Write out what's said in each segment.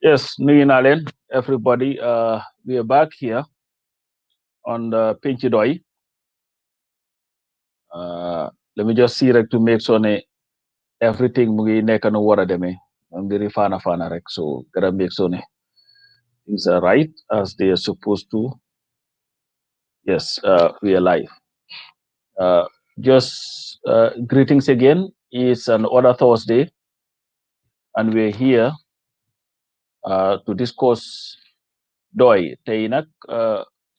Yes, nuyu naa leen everybody. We are back here on the Penchi PDOIS. Uh, Let me just see rek to make sure ne everything mu ngi nekk nu war a demee mbiri fana fana rek so gotta make sure ne things are right as they are supposed to. Yes, we are live. Uh, just greetings again. It's another Thursday, and we're here to discuss DOI. Tey nag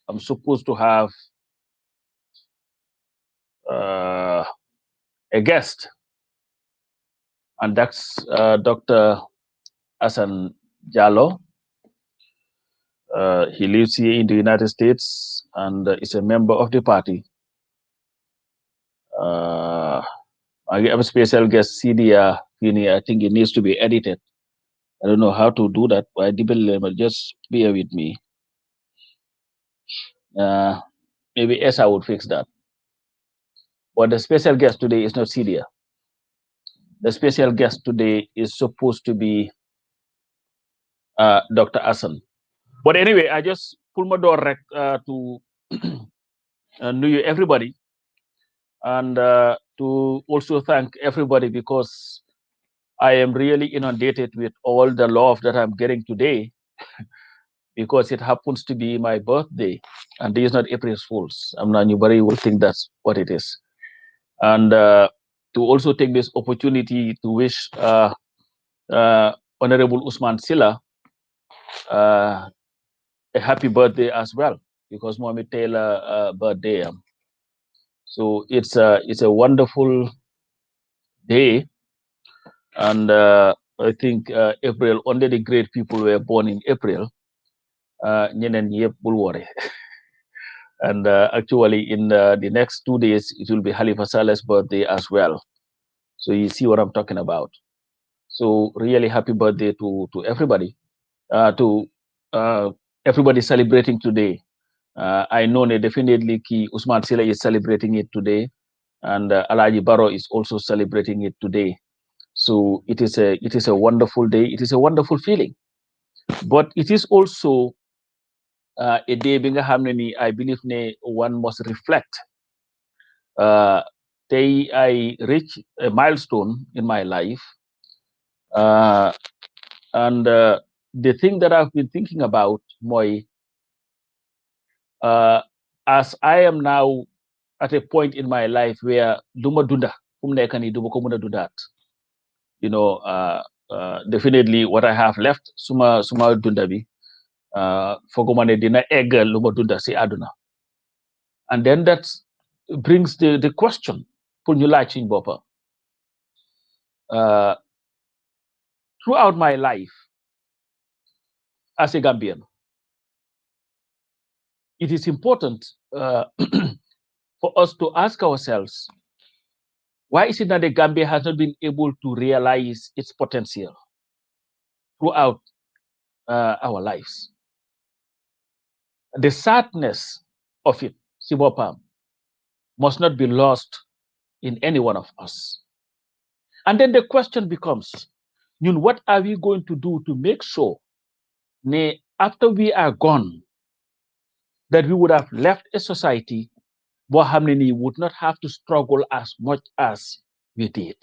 I'm supposed to have uh, a guest, and that's Dr. Asan Jallo. He lives here in the United States and is a member of the party. Uh, I have a special guest, Sidia. I think it needs to be edited. I don't know how to do that, but I didn't just bear with me. Uh, Maybe Esa would fix that. But the special guest today is not Sidia. The special guest today is supposed to be Dr. Asan. But anyway, I just pull my door to know you everybody and to also thank everybody because I am really inundated with all the love that I'm getting today because it happens to be my birthday and this is not April Fools. I'm not anybody will think that's what it is. And to also take this opportunity to wish uh, Honorable Usman Silla uh, a happy birthday as well because Mohammed Taylor birthday. So it's a wonderful day, and I think April. Only the great people were born in April. Ñeneen ñi yëpp bul worry. And actually, in the next 2 days, it will be Halifa Saleh's birthday as well. So you see what I'm talking about. So really happy birthday to everybody. To everybody celebrating today. I know definitely Ki Usman Sila is celebrating it today, and Alaji Baro is also celebrating it today. So it is a wonderful day. It is a wonderful feeling, but it is also a day bi nga xam ne ni I believe ne one must reflect. Uh, I reach a milestone in my life, uh, and the thing that I've been thinking about, Moy, uh, as I am now at a point in my life where duma dunda fu mu nekk nii duma ko mën a dundaat. Definitely what I have left suma dunda bi foguma ne dina eggal lu ma dunda si àdduna. And then that brings the question pour ñu laaj suñ boppa. Uh, Throughout my life as a Gambian, it is important for us to ask ourselves, why is it that the Gambia has not been able to realize its potential throughout our lives? The sadness of it, Sibopam, must not be lost in any one of us. And then the question becomes, what are we going to do to make sure, after we are gone, that we would have left a society where Hamnini would not have to struggle as much as we did?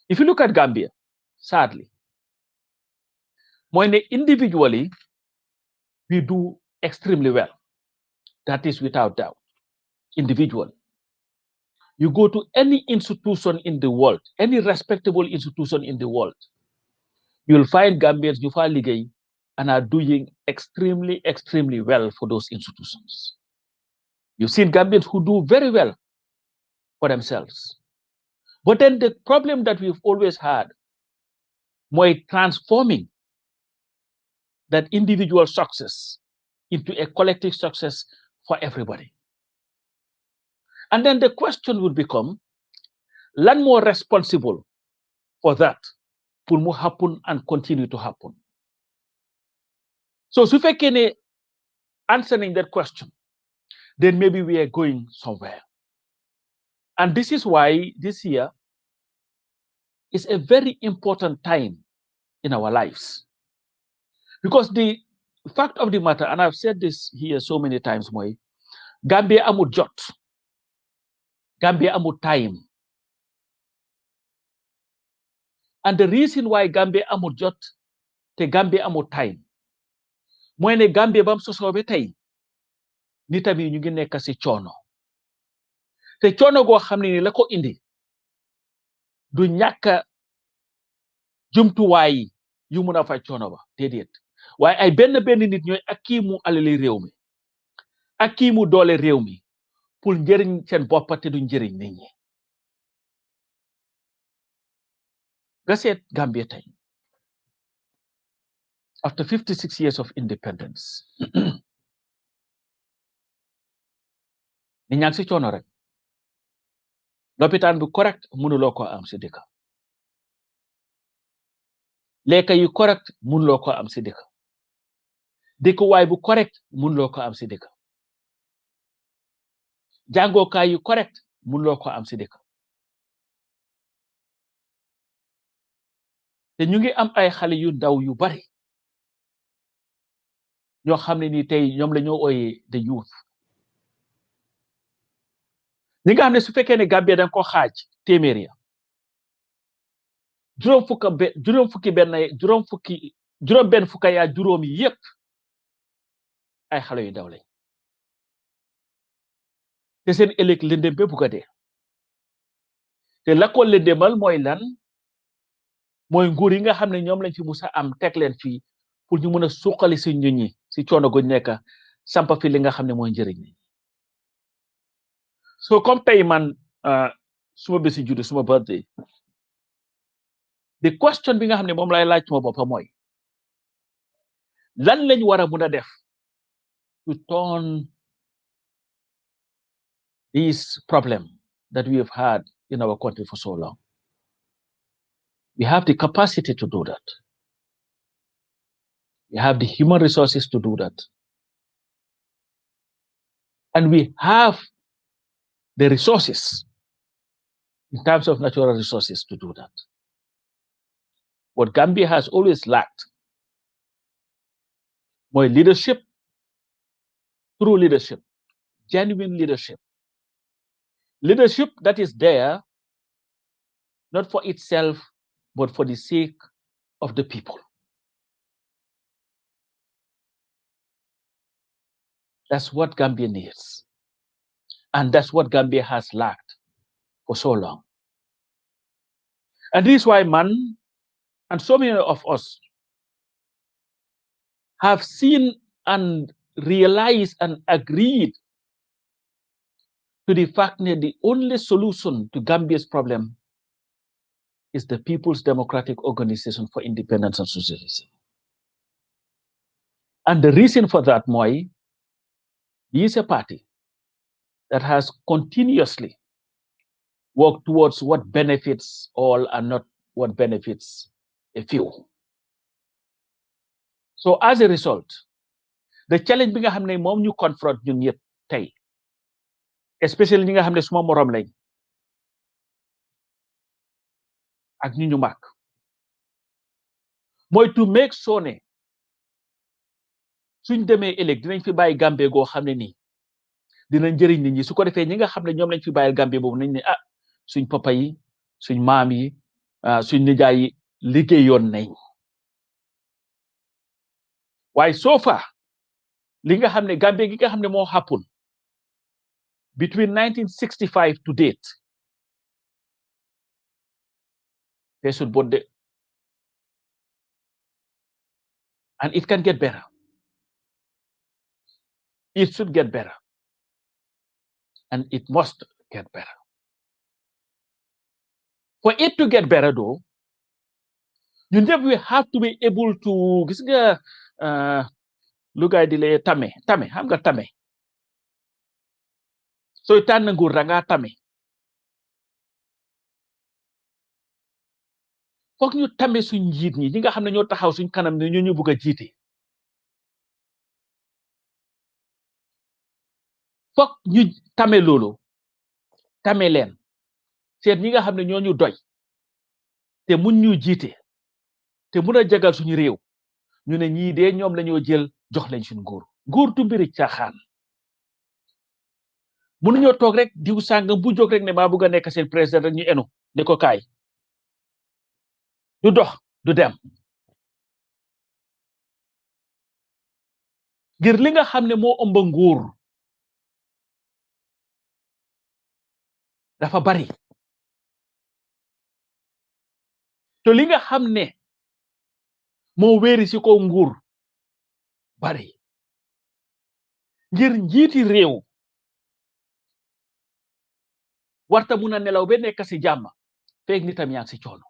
If you look at Gambia, sadly, when individually we do extremely well, that is without doubt, individually. You go to any institution in the world, any respectable institution in the world, you'll find Gambians you find ligay and are doing extremely, extremely well for those institutions. You've seen Gambians who do very well for themselves. But then the problem that we've always had, more transforming that individual success into a collective success for everybody. And then the question would become, land more responsible for that will happen and continue to happen. So if I can answering that question, then maybe we are going somewhere. And this is why this year is a very important time in our lives. because the fact of the matter, and I've said this here so many times, mooy Gambia amul jot, Gambia amul time, and the reason why Gambia amul jot te Gambia amul time mooy ne Gambia bam sosoo ba tey nitam yi ñu ngi nekk si coono te coono goo xam ne ni la ko indi du ñàkk jumtuwaay yu mun a faj coono ba déedéet waaye ay benn nit ñooy ak kii mu alali réew mi ak kii mu doole réew mi pour njëriñ seen bopp te du njëriñ nit ñi nga seet Gambia tey after 56 years of independence ni ñaa ngi si coono rek lopitaan bu correct mënuloo ko am si dëkk lekka yu correct mënuloo ko am si dëkk dëkkuwaay bu correct mënuloo ko am si dëkk jàngookaay yu correct mënuloo ko am si dëkk te ñu ngi am ay xale yu ndaw yu bari ñoo xam ne ni tey ñoom la ñoo ooyee the youth ñi nga xam ne su fekkee ne Gambia dañ ko xaaj téeméer ya juróom benn fukka yaa juróom yi yépp ay xale yu ndaw lañ te seen ëllëg lëndëm ba bugg a dee te la ko lëndëmal mooy lan mooy nguur yi nga xam ne ñoom lañ fi musa am teg leen fii pour ñu mën a suqali si nit ñi si coono gu nekk sampa fi li nga xam ne mooy njëriñ ni so comme tey man suma bési juddu suma birthday the question bi nga xam ne moom lay laaj suma boppa mooy lan lañ war a mën a def to turn this problem that we have had in our country for so long. We have the capacity to do that. We have the human resources to do that. And we have the resources in terms of natural resources to do that. What Gambia has always lacked more leadership, true leadership, genuine leadership. Leadership that is there not for itself, but for the sake of the people. That's what Gambia needs. And that's what Gambia has lacked for so long. And this is why man, and so many of us have seen and realized and agreed to the fact that the only solution to Gambia's problem is the People's Democratic Organization for Independence and Socialism. And the reason for that, Moi, is a party that has continuously worked towards what benefits all and not what benefits a few. So as a result, the challenge bi nga xam ne moom ñu confront ñun ñëpp tey, especially ñi nga xam ne suma morom lañ ak ñu mag, mooy to make sure ne suñ demee ëllëg dinañ fi bàyyi Gambie goo xam ne nii dinañ njëriñ nit ñi su ko defee ñi nga xam ne ñoom lañ fi bàyyil Gambie boobu nañ ne suñ papa yi suñ maam yi suñ nijaay yi liggéeyoon nañ waaye so far li nga xam ne Gambie gi nga xam ne moo happen between 1965 to date feesul bodde, and it can get better. It should get better. And it must get better. For it to get better, though, you never have to be able to gis nga lu gaay di lee tame xam nga tame sooy tànn nguur da nga tame foog ñu tame suñ njiit ñi nga xam ne ñoo taxaw suñ kanam ne ñoo ñu bëgg a jiite foog ñu tame loolu tame leen seet ñi nga xam ne ñoo ñu doy te mun ñu jiite te mun a jagal suñu réew ñu ne ñii de ñoom la ñoo jël jox leen suñu nguur du mbiri caaxaan mënuñoo toog rek diw sàngam bu jóg rek ne maa bëgg a nekk seen président rek ñu enu ne ko kaay du dox du dem ngir li nga xam ne moo ëmb nguur dafa bari te li nga xam ne moo wéeri ci kaw nguur bari ngir njiiti réew warta mun a nelaw ba nekk ci jàmm feeg nitam yaa ngi ci coono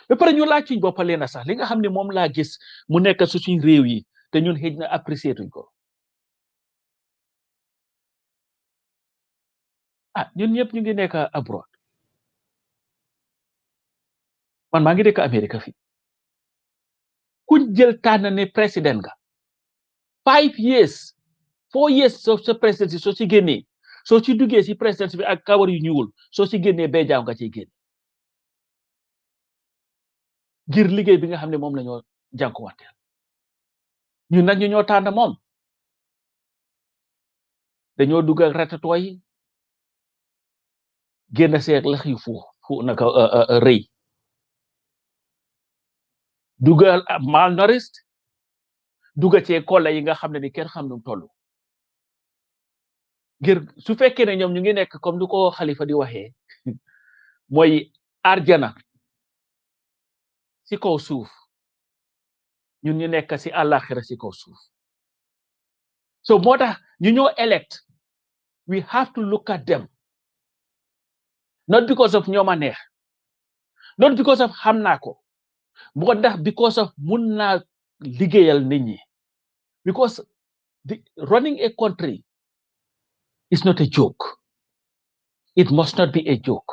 ba pare ñu laaj suñ boppa leena sax li nga xam ne moom laa gis mu nekk su suñ réew yi te ñun xëj na apprécier tuñ ko ñun ñëpp ñu ngi nekk abroad man maa ngi dëkk Amérique fii kuñ jël tànn ne président nga 5 years 4 years sa président soo ci génnee soo ci duggee ci président bi ak kawar yu ñuul soo ci génnee bee jaaw nga ciy génne ngir liggéey bi nga xam ne moom la ñoo jànkuwanteel ñun nag ñu ñoo tànn moom dañoo dugg ak ratatooy génn seeg lax yu fu naka rëy dugal malnourished duga cee kolla yi nga xam ne ni kenn xam nu toll ngir su fekkee ne ñoom ñu ngi nekk comme du ko xalifa di waxee mooy arjana ci kaw suuf ñun ñu nekk ci àllaaxira ci kaw suuf so moo tax ñu ñoo elect we have to look at them not because of ñooma neex not because of xam naa ko bu ndax because of mun naa liggéeyal nit ñi because running a country is not a joke it must not be a joke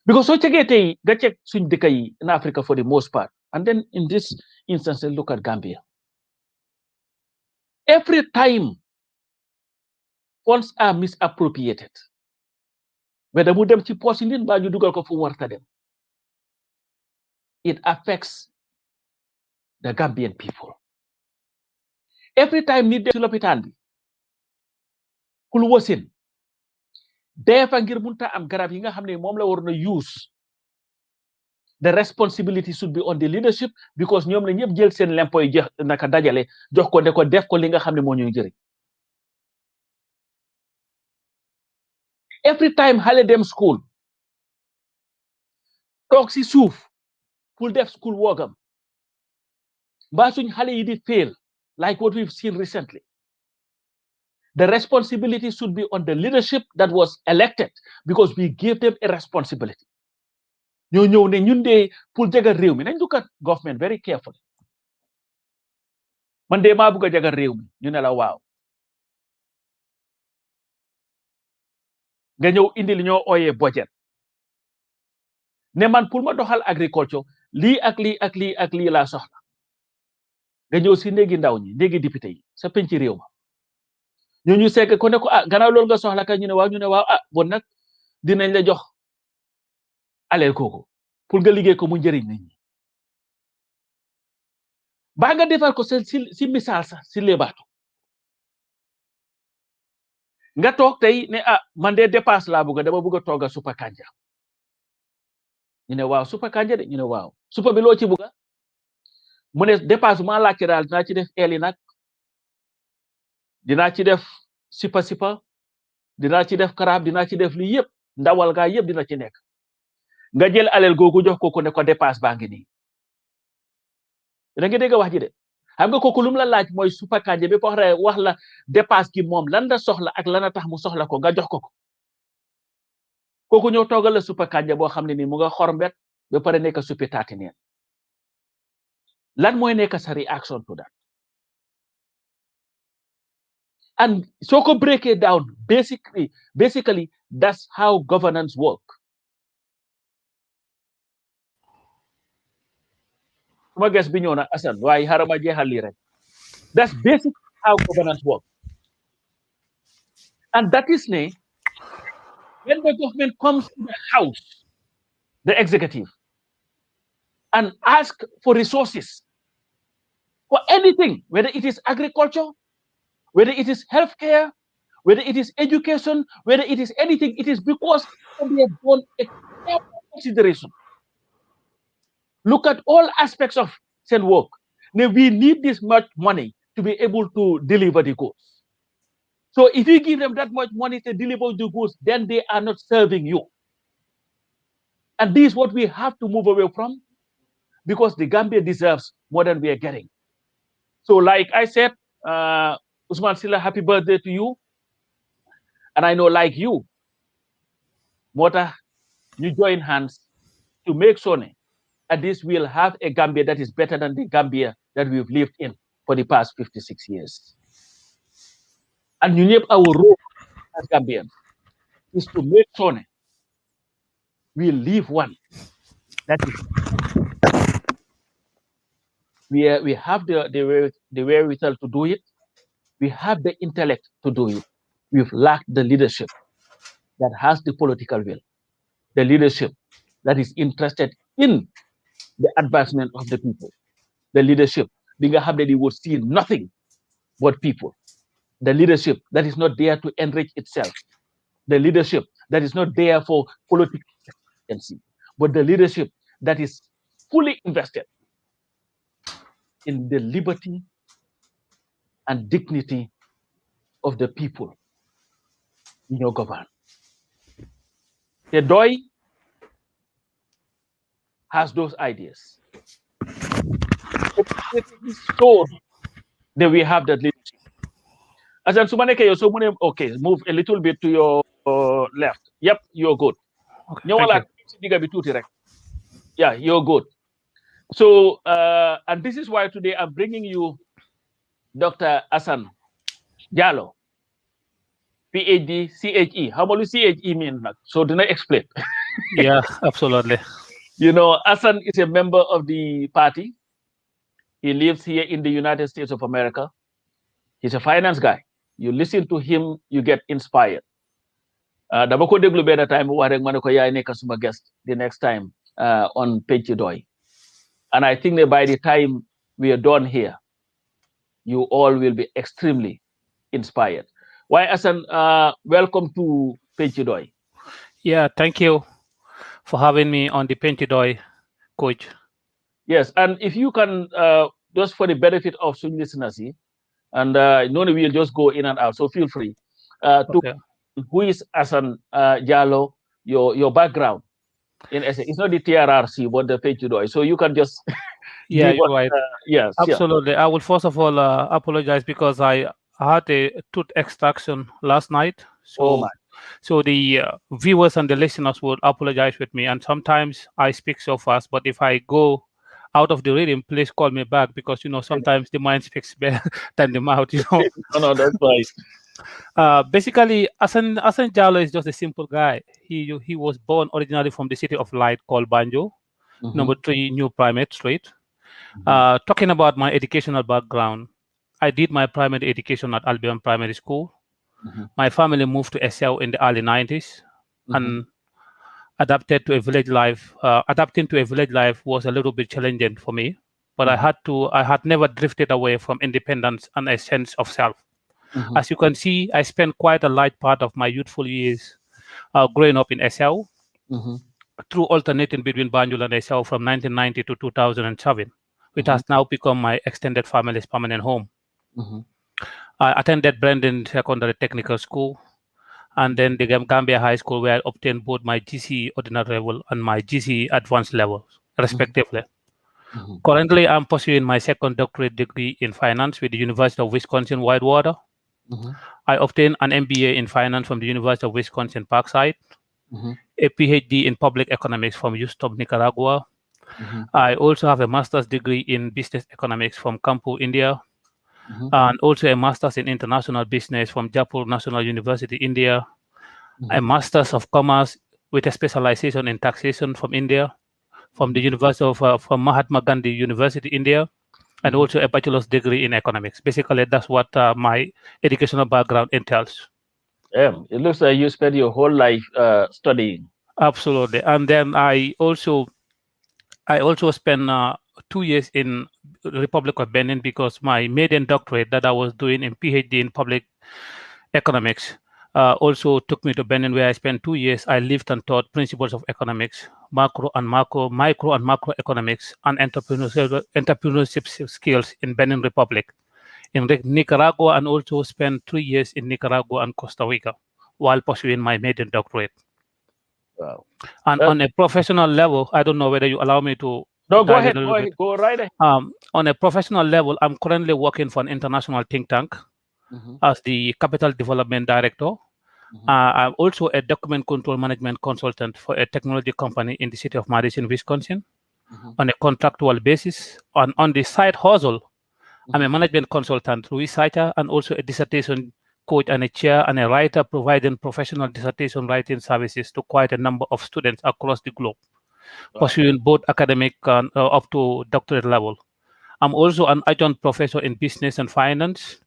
because soo cegee tey nga ceg suñ dëkk yi in Africa for the most part and then in this instance look at Gambia every time funds are misappropriated whether mu dem ci poche nit mbaa ñu dugal ko fu mu warta dem it affects the Gambian people every time nit dem ci lopitaan bi kul wasin defa ngir munta am garab yi nga xam ne moom la war na use the responsibility should be on the leadership because ñoom la ñëpp jël seen lempo yi jeex naka dajale jox ko ne ko def ko li nga xam ne moo ñuy jëriñ every time xale dem school toog si suuf pour def school workam mbaa suñ xale yi di fail like what we've seen recently the responsibility should be on the leadership that was elected because we gave them a responsibility ñoo ñëw ne ñun de pour jagal réew mi nañ look at government very carefully man de maa bëgg a jagal réew mi ñu ne la waaw nga ñëw indi li ñoo ooyee budget ne man pour ma doxal agriculture lii ak lii ak lii ak lii laa soxla nga ñëw si néegi ndaw ñi néegi député yi sa penc réew ma ñu segg ko ne ko gannaaw loolu nga soxla ka ñu ne waaw bon nag dinañ la jox aleel kooku pour nga liggéey ko mu njëriñ nit ñi baa nga defal ko si misaal sax si léebaatu nga toog tey ne man de dépasse laa bëgg dama bëgg a tooga supa kanja ñu ne waaw supa kanja de ñu ne waaw supa bi loo ci bëgga mu ne dépasse maa laajte daal dinaa ci def eeli nag dinaa ci def sipa dinaa ci def karaab dinaa ci def lii yëpp ndawal gaa yëpp dina ci nekk nga jël aleel googu jox ko ne ko dépasse baa ngi nii da nga dégg wax ji de xam nga kooku lu mu la laaj mooy supa kanja bi wax la dépasse gi moom lan la soxla ak lan a tax mu soxla ko nga jox ko kooku ñëw toogal la supa kanja boo xam ne nii mu nga xorbet ba pare nekk suppi taati neen lan mooy nekk sa reaction to that and soo ko break it down basically that's how governance work suma ges bi ñëw na asan waaye xarama jeexal lii rek that's basic how governance work and that is ne when the government comes to the house the executive and ask for resources for anything, whether it is agriculture, whether it is healthcare, whether it is education, whether it is anything, it is because we have done a careful consideration. Look at all aspects of said work. Now we need this much money to be able to deliver the goods. So if you give them that much money to deliver the goods, then they are not serving you. And this is what we have to move away from, because the Gambia deserves more than we are getting. So like I said, Usman Silla, happy birthday to you. And I know, like you, Mota, you join hands to make sure at least we'll have a Gambia that is better than the Gambia that we've lived in for the past 56 years. And you know, our role as Gambians is to make sure we leave one that is, we have the wherewithal to do it. We have the intellect to do it. We've lacked the leadership that has the political will, the leadership that is interested in the advancement of the people, the leadership they would see nothing but people, the leadership that is not there to enrich itself, the leadership that is not there for political efficiency, but the leadership that is fully invested in the liberty and dignity of the people in your government. The DOI has those ideas. It is so that we have that leadership. As in Sumaneke, okay, move a little bit to your left. Yep, you're good. Okay, thank you. Yeah, you're good. So, and this is why today I'm bringing you Dr. Asan Jallo, PhD, CHE. How about CHE mean? So, do I explain? Yeah, absolutely. You know, Asan is a member of the party. He lives here in the United States of America. He's a finance guy. You listen to him, you get inspired. Dama ko déglu benn time wax rek ma ne ko yaay nekk suma guest the next time on Penchi PDOIS. And I think that by the time we are done here, you all will be extremely inspired. Why, Asan, welcome to Penchi PDOIS. Yeah, thank you for having me on the Penchi PDOIS, Coach. Yes, and if you can, just for the benefit of some listeners, and no, we'll just go in and out, so feel free Okay. who is Asan Jallo, your background in essay. It's not the TRRC, but the Penchi PDOIS. So you can just Yeah, give you're us, right. yes, Absolutely. I will first of all apologize because I had a tooth extraction last night. Oh my. So the viewers and the listeners would apologize with me. And sometimes I speak so fast, but if I go out of the rhythm, please call me back because sometimes the mind speaks better than the mouth. No, that's right. Basically, Asan Jallo is just a simple guy. He was born originally from the city of Light called Banjo, number 3 New Primate Street. Talking about my educational background, I did my primary education at Albion Primary School. My family moved to SL in the early 90s and adapted to a village life. Adapting to a village life was a little bit challenging for me, but I had never drifted away from independence and a sense of self. As you can see, I spent quite a large part of my youthful years growing up in SL through alternating between Banjul and SL from 1990 to 2007, which has now become my extended family's permanent home. I attended Brandon Secondary Technical School and then the Gambia High School, where I obtained both my GCE ordinary level and my GCE advanced levels, respectively. Currently, I'm pursuing my second doctorate degree in finance with the University of Wisconsin-Whitewater. I obtained an MBA in finance from the University of Wisconsin Parkside, a PhD in public economics from USTOP, Nicaragua. I also have a master's degree in business economics from Kampu, India, and also a master's in international business from Jaipur National University, India, a master's of commerce with a specialization in taxation from India, from the University of from Mahatma Gandhi University, India, and also a bachelor's degree in economics. Basically, that's what my educational background entails. Yeah, it looks like you spent your whole life studying. Absolutely. And then I also spent 2 years in the Republic of Benin because my maiden doctorate that I was doing in PhD in public economics also took me to Benin, where I spent 2 years. I lived and taught principles of economics, micro and macroeconomics, and entrepreneurship skills in Benin Republic, in Nicaragua, and also spent 3 years in Nicaragua and Costa Rica while pursuing my maiden doctorate. Wow. And on a professional level, I don't know whether you allow me to No, go dive ahead. in a little bit. Go right ahead. On a professional level, I'm currently working for an international think tank as the Capital Development Director. I'm also a document control management consultant for a technology company in the city of Madison, Wisconsin, on a contractual basis. On the side hustle, I'm a management consultant, researcher, and also a dissertation coach and a chair and a writer, providing professional dissertation writing services to quite a number of students across the globe, pursuing both academic and up to doctorate level. I'm also an adjunct professor in business and finance.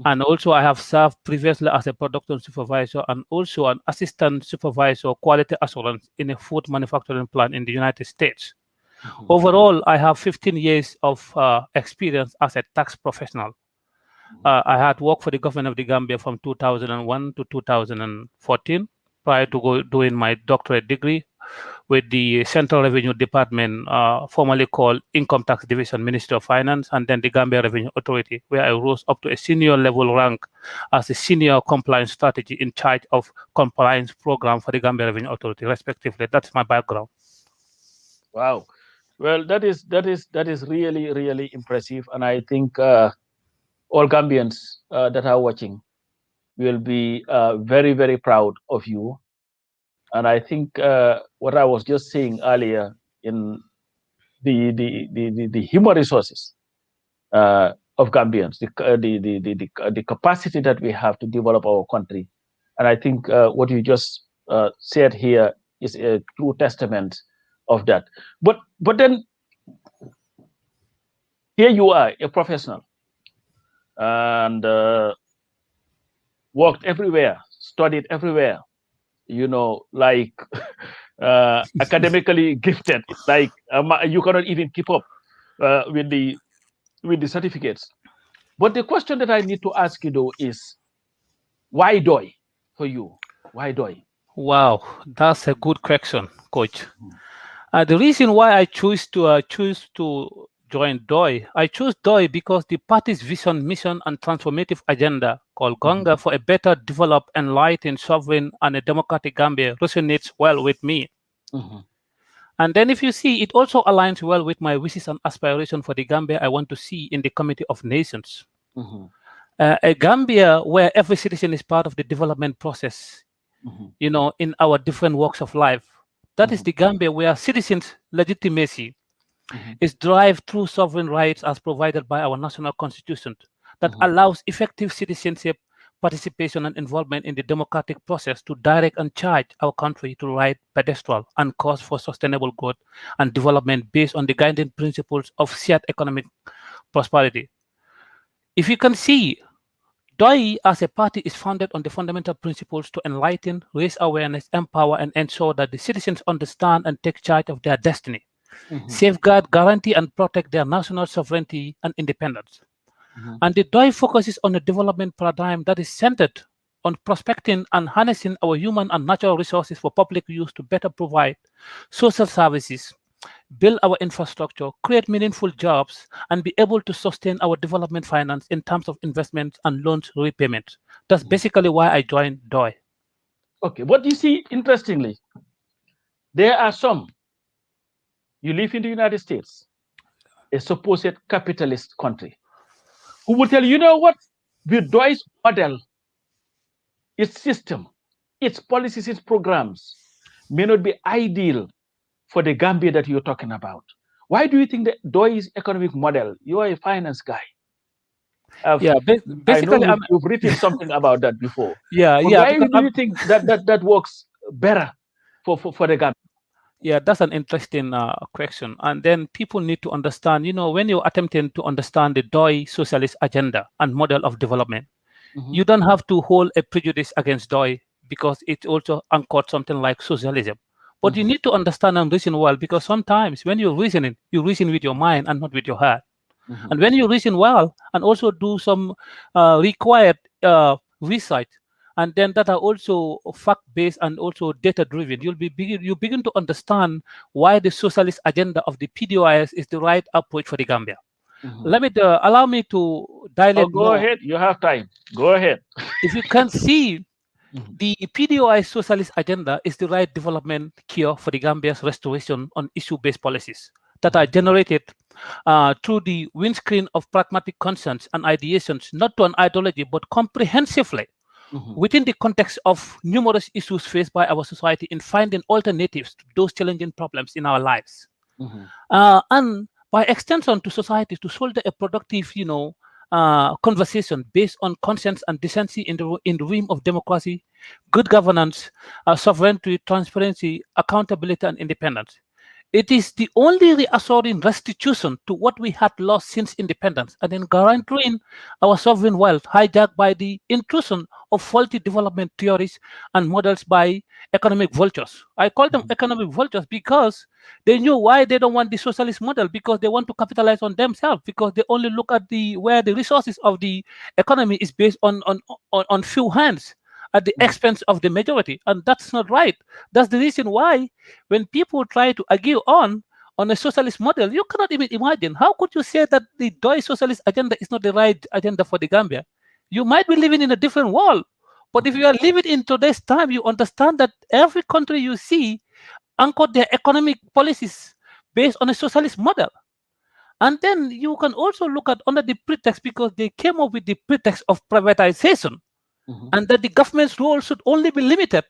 And also I have served previously as a production supervisor and also an assistant supervisor quality assurance in a food manufacturing plant in the United States. Overall, I have 15 years of experience as a tax professional. I had worked for the government of the Gambia from 2001 to 2014 prior to doing my doctorate degree with the Central Revenue Department, formerly called Income Tax Division, Ministry of Finance, and then the Gambia Revenue Authority, where I rose up to a senior level rank as a senior compliance strategy in charge of compliance program for the Gambia Revenue Authority, respectively. That's my background. Wow. Well, that is really, really impressive, and I think all Gambians that are watching will be very, very proud of you. And I think what I was just saying earlier in the human resources of Gambians, the capacity that we have to develop our country, and I think what you just said here is a true testament of that. But then here you are, a professional, and worked everywhere, studied everywhere. You know, like academically gifted. Like you cannot even keep up with the certificates. But the question that I need to ask you though is, why DOI for you? Why DOI? Wow, that's a good question, Coach. The reason why I choose to join DOI, I chose DOI because the party's vision, mission, and transformative agenda called Gonga for a better, developed, enlightened, sovereign, and a democratic Gambia resonates well with me. And then if you see, it also aligns well with my wishes and aspirations for the Gambia I want to see in the Committee of Nations. A Gambia where every citizen is part of the development process, you know, in our different walks of life. That is the Gambia where citizens' legitimacy is derived through sovereign rights as provided by our national constitution that allows effective citizenship, participation, and involvement in the democratic process to direct and charge our country to right pedestal and cause for sustainable growth and development based on the guiding principles of shared economic prosperity. If you can see, DOI as a party is founded on the fundamental principles to enlighten, raise awareness, empower, and ensure that the citizens understand and take charge of their destiny, safeguard, guarantee, and protect their national sovereignty and independence. And the DOI focuses on a development paradigm that is centered on prospecting and harnessing our human and natural resources for public use to better provide social services, build our infrastructure, create meaningful jobs, and be able to sustain our development finance in terms of investments and loans repayment. That's basically why I joined DOI. Okay, but you see, interestingly, there are some, you live in the United States, a supposed capitalist country, who will tell you, you know what, with DOI's model, its system, its policies, its programs may not be ideal for the Gambia that you're talking about. Why do you think that DOI's economic model, you are a finance guy. Basically, I know you've written something about that before. Yeah, but yeah. why do you think that works better for the Gambia? Yeah, that's an interesting question. And then people need to understand, you know, when you're attempting to understand the DOI socialist agenda and model of development, you don't have to hold a prejudice against DOI because it also anchored something like socialism. But you need to understand and reason well, because sometimes when you're reasoning, you reason with your mind and not with your heart. And when you reason well and also do some required research, and then that are also fact-based and also data-driven, you begin to understand why the socialist agenda of the PDOIS is the right approach for the Gambia. Let me allow me to Oh, dilate go more. ahead. You have time. Go ahead. If you can see, the PDOI socialist agenda is the right development cure for the Gambia's restoration on issue-based policies that are generated through the windscreen of pragmatic concerns and ideations, not to an ideology, but comprehensively within the context of numerous issues faced by our society in finding alternatives to those challenging problems in our lives. And by extension to society, to shoulder a productive, conversation based on conscience and decency in the realm of democracy, good governance, sovereignty, transparency, accountability, and independence. It is the only reassuring restitution to what we had lost since independence, and in guaranteeing our sovereign wealth hijacked by the intrusion of faulty development theories and models by economic vultures. I call them economic vultures because they knew why they don't want the socialist model, because they want to capitalize on themselves, because they only look at where the resources of the economy is based on few hands at the expense of the majority, and that's not right. That's the reason why when people try to argue on a socialist model, you cannot even imagine how could you say that the DOI socialist agenda is not the right agenda for the Gambia. You might be living in a different world, but if you are living in today's time, you understand that every country you see anchored their economic policies based on a socialist model. And then you can also look at under the pretext, because they came up with the pretext of privatization, and that the government's role should only be limited.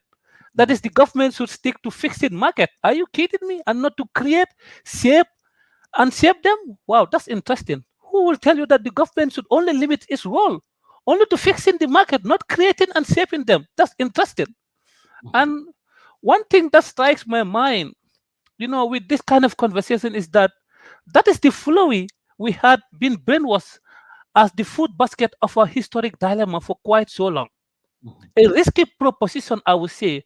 That is, the government should stick to fixed market. Are you kidding me? And not to create, shape, and shape them? Wow, that's interesting. Who will tell you that the government should only limit its role only to fixing the market, not creating and shaping them? That's interesting. And one thing that strikes my mind, with this kind of conversation is that is the flowy we had been brainwashed as the food basket of our historic dilemma for quite so long. A risky proposition, I would say,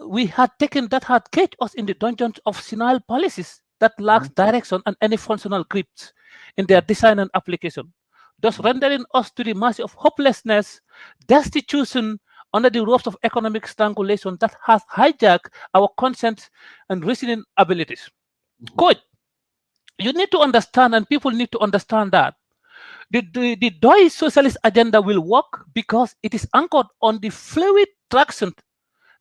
we had taken that had caged us in the dungeons of senile policies that lacks direction and any functional grips in their design and application, thus rendering us to the mercy of hopelessness, destitution, under the ropes of economic strangulation that has hijacked our conscience and reasoning abilities. Coach, you need to understand, and people need to understand that the DOI socialist agenda will work because it is anchored on the fluid traction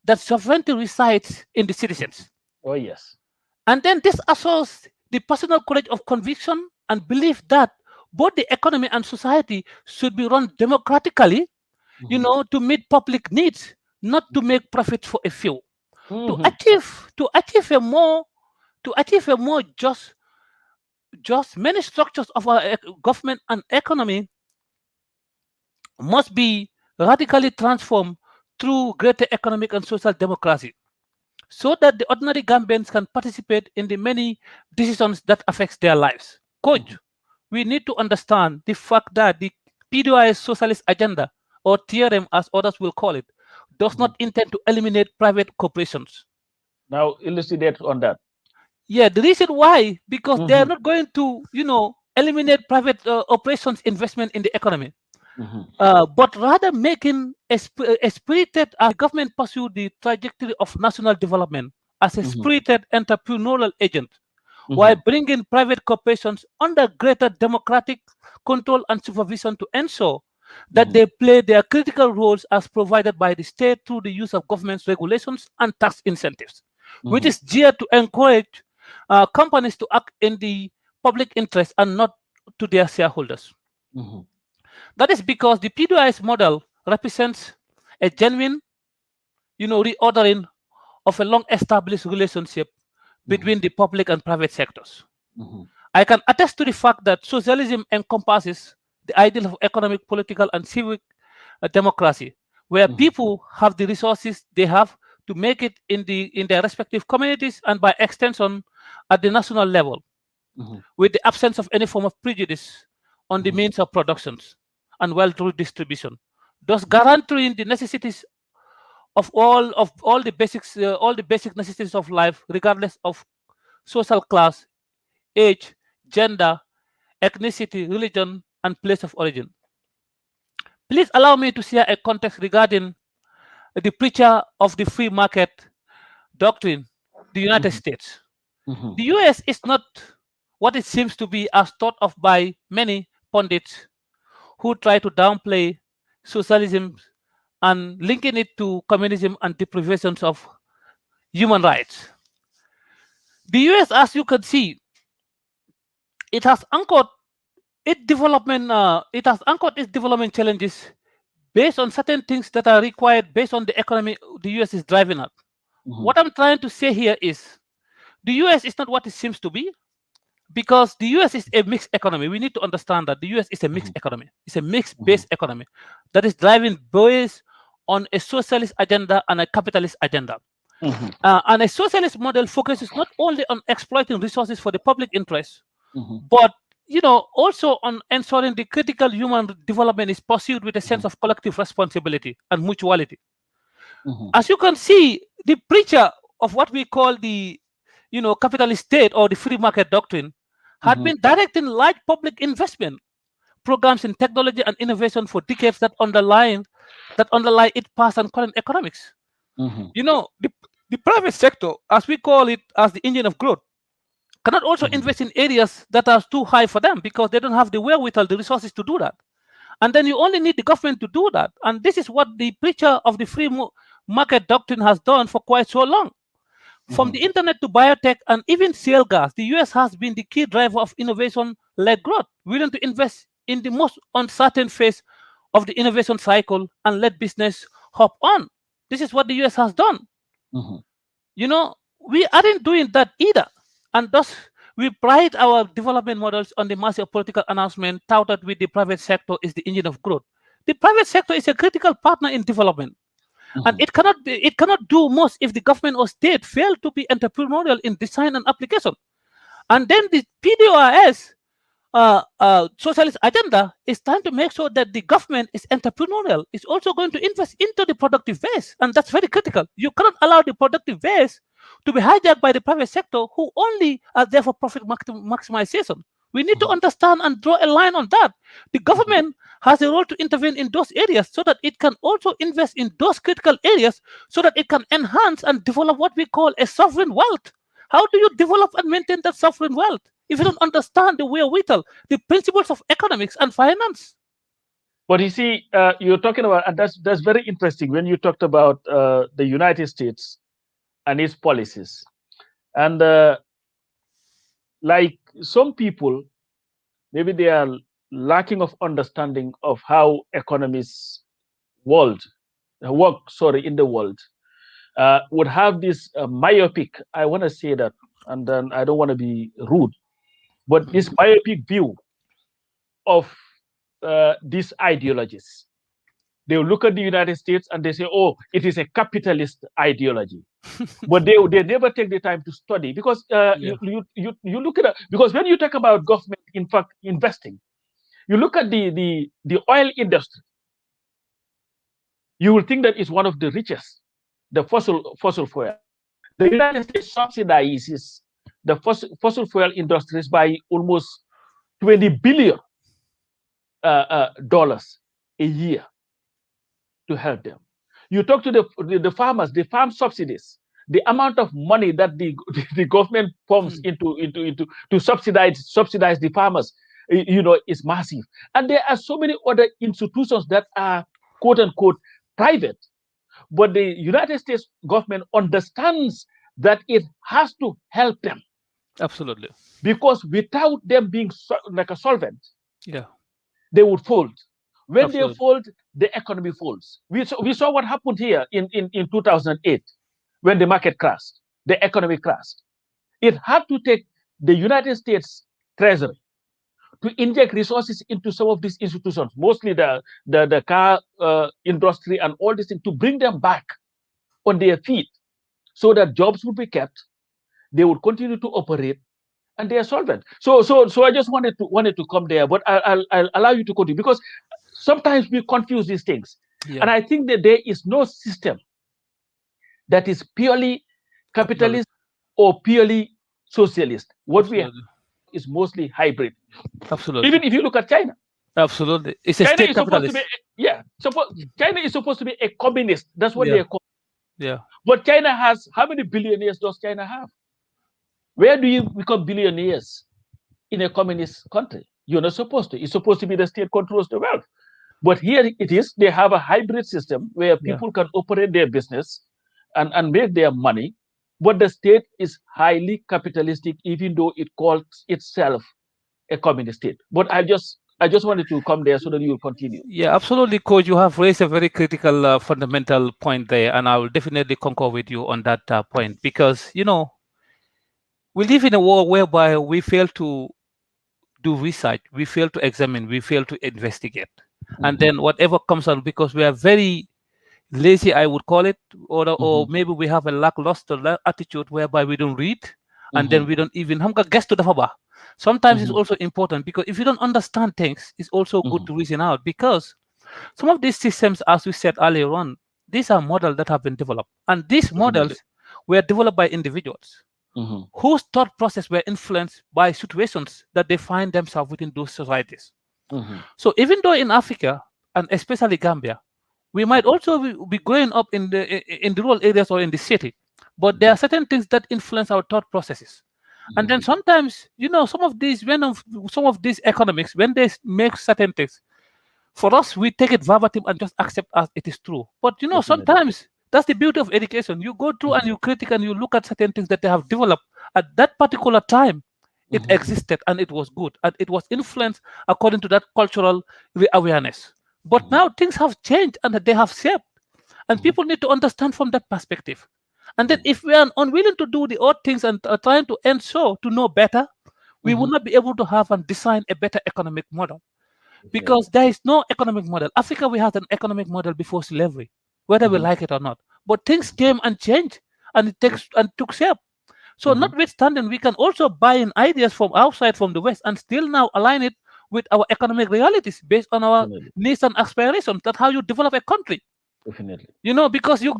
that sovereignty resides in the citizens. Oh, yes. And then this assures the personal courage of conviction and belief that both the economy and society should be run democratically, to meet public needs, not to make profit for a few. To achieve a more just many structures of our government and economy must be radically transformed through greater economic and social democracy, so that the ordinary Gambians can participate in the many decisions that affects their lives. Coach, we need to understand the fact that the PDOI's socialist agenda, or TRM as others will call it, does not intend to eliminate private corporations. Now, elucidate on that. Yeah, the reason why, because they are not going to, eliminate private operations investment in the economy, but rather making a spirited, as the government pursue the trajectory of national development as a spirited entrepreneurial agent, while bringing private corporations under greater democratic control and supervision to ensure that they play their critical roles as provided by the state through the use of government's regulations and tax incentives, which is geared to encourage companies to act in the public interest and not to their shareholders. That is because the PDOIS model represents a genuine, reordering of a long-established relationship between the public and private sectors. I can attest to the fact that socialism encompasses the ideal of economic, political, and civic democracy, where people have the resources they have to make it in their respective communities, and by extension at the national level, with the absence of any form of prejudice on the means of productions and wealth distribution, thus guaranteeing the necessities of all the basics, all the basic necessities of life, regardless of social class, age, gender, ethnicity, religion, and place of origin. Please allow me to share a context regarding the preacher of the free market doctrine, the United Mhm. States. Mhm. The US is not what it seems to be, as thought of by many pundits who try to downplay socialism and linking it to communism and deprivations of human rights. The US, as you can see, it has anchored it has anchored its development challenges based on certain things that are required based on the economy the US is driving at. Mhm. What I'm trying to say here is the US is not what it seems to be, because the US is a mixed economy. We need to understand that the US is a mixed Mhm. economy. It's a mixed Mhm. based economy that is driving based on a socialist agenda and a capitalist agenda. Mhm. And a socialist model focuses not only on exploiting resources for the public interest, Mhm. but also on ensuring the critical human development is pursued with a sense Mhm. of collective responsibility and mutuality. Mhm. As you can see, the preacher of what we call the capitalist state or the free market doctrine had Mhm. been directing large public investment programs in technology and innovation for decades that underlie its past and current economics. Mhm. The private sector, as we call it, as the engine of growth, cannot also Mhm. invest in areas that are too high for them because they don't have the wherewithal, the resources to do that. And then you only need the government to do that. And this is what the preacher of the market doctrine has done for quite so long. From Mhm. the internet to biotech and even shale gas, the US has been the key driver of innovation led growth, willing to invest in the most uncertain phase of the innovation cycle and let business hop on. This is what the US has done. Mhm. We aren't doing that either. And thus, we pride our development models on the massive political announcement touted with the private sector is the engine of growth. The private sector is a critical partner in development, and Mhm. it cannot do most if the government or state fail to be entrepreneurial in design and application. And then the PDOIS socialist agenda is trying to make sure that the government is entrepreneurial, is also going to invest into the productive base. And that's very critical. You cannot allow the productive base to be hijacked by the private sector who only are there for profit maximization. We need to Mhm. understand and draw a line on that. The Mhm. government has a role to intervene in those areas so that it can also invest in those critical areas so that it can enhance and develop what we call a sovereign wealth. How do you develop and maintain that sovereign wealth if you don't understand the wherewithal, the principles of economics and finance? But you see, you're talking about, and that's very interesting when you talked about the United States and its policies, and like some people, maybe they are lacking of understanding of how economies world work. Sorry, in the world, would have this myopic. I want to say that, and then I don't want to be rude, but this Mhm. myopic view of these ideologies. They will look at the United States and they say, "Oh, it is a capitalist ideology." But they never take the time to study because Yeah, you look at it, because when you talk about government, in fact, investing, you look at the oil industry, you will think that it's one of the richest, the fossil fuel. The United States subsidizes the fossil fuel industries by almost 20 billion dollars a year to help them. You talk to the farmers, the farm subsidies, the amount of money that the government pumps Hmm. into to subsidize the farmers, is massive. And there are so many other institutions that are quote unquote private, but the United States government understands that it has to help them absolutely. because without them being like a solvent, Yeah, they would fold. When they absolutely. fold, the economy folds. We saw what happened here in 2008 when the market crashed, the economy crashed. It had to take the United States Treasury to inject resources into some of these institutions, mostly the car industry and all these things, to bring them back on their feet so that jobs would be kept, they would continue to operate, and they are solvent. So I just wanted to come there, but I'll allow you to continue because sometimes we confuse these things, and Yeah. I think that there is no system that is purely Capitalist. capitalist or purely socialist. What we have Absolutely. is mostly hybrid. Absolutely. Even if you look at China, Absolutely. It's a China state is supposed to be, capitalist. yeah, China is supposed to be a communist. That's what Yeah. they call. Yeah. But China has, how many billionaires does China have? Where do you become billionaires in a communist country? You're not supposed to. It's supposed to be the state controls the wealth. But here it is, they have a hybrid system where Yeah. people can operate their business and make their money. But the state is highly capitalistic, even though it calls itself a communist state. But I just wanted to come there so that you will continue. Yeah, absolutely, coach. You have raised a very critical, fundamental point there, and I will definitely concur with you on that point because we live in a world whereby we fail to do research, we fail to examine, we fail to investigate, and Mm-hmm, then whatever comes out because we are very lazy, I would call it, or mm-hmm, maybe we have a lackluster attitude whereby we don't read, and mm-hmm, then we don't even ham nga gestu dafa ba. Sometimes it's mm-hmm, also important because if you don't understand things, it's also good mm-hmm. to reason out because some of these systems, as we said earlier on, these are models that have been developed, and these Definitely. models were developed by individuals Mm-hmm, whose thought process were influenced by situations that they find themselves within those societies. mm-hmm, So even though in Africa and especially Gambia, we might also be growing up in the rural areas or in the city, but there are certain things that influence our thought processes. And then sometimes, some of these some of these economics, when they make certain things, for us we take it verbatim and just accept as it is true. But definitely. sometimes that's the beauty of education. You go through and you critique and you look at certain things that they have developed at that particular time. It Mm-hmm, existed and it was good and it was influenced according to that cultural awareness. But mm-hmm, now things have changed and they have shaped, and mm-hmm, people need to understand from that perspective. And then mm-hmm, if we are unwilling to do the odd things and are trying to ensure to know better, we will mm-hmm. not be able to have and design a better economic model Definitely. because there is no economic model. Africa, we had an economic model before slavery, whether we Mm-hmm, like it or not. But things came and changed, and it takes and took shape. So, mm-hmm, notwithstanding, we can also buy in ideas from outside, from the West, and still now align it with our economic realities based on our definitely. needs and aspirations. That's how you develop a country. Definitely. Because you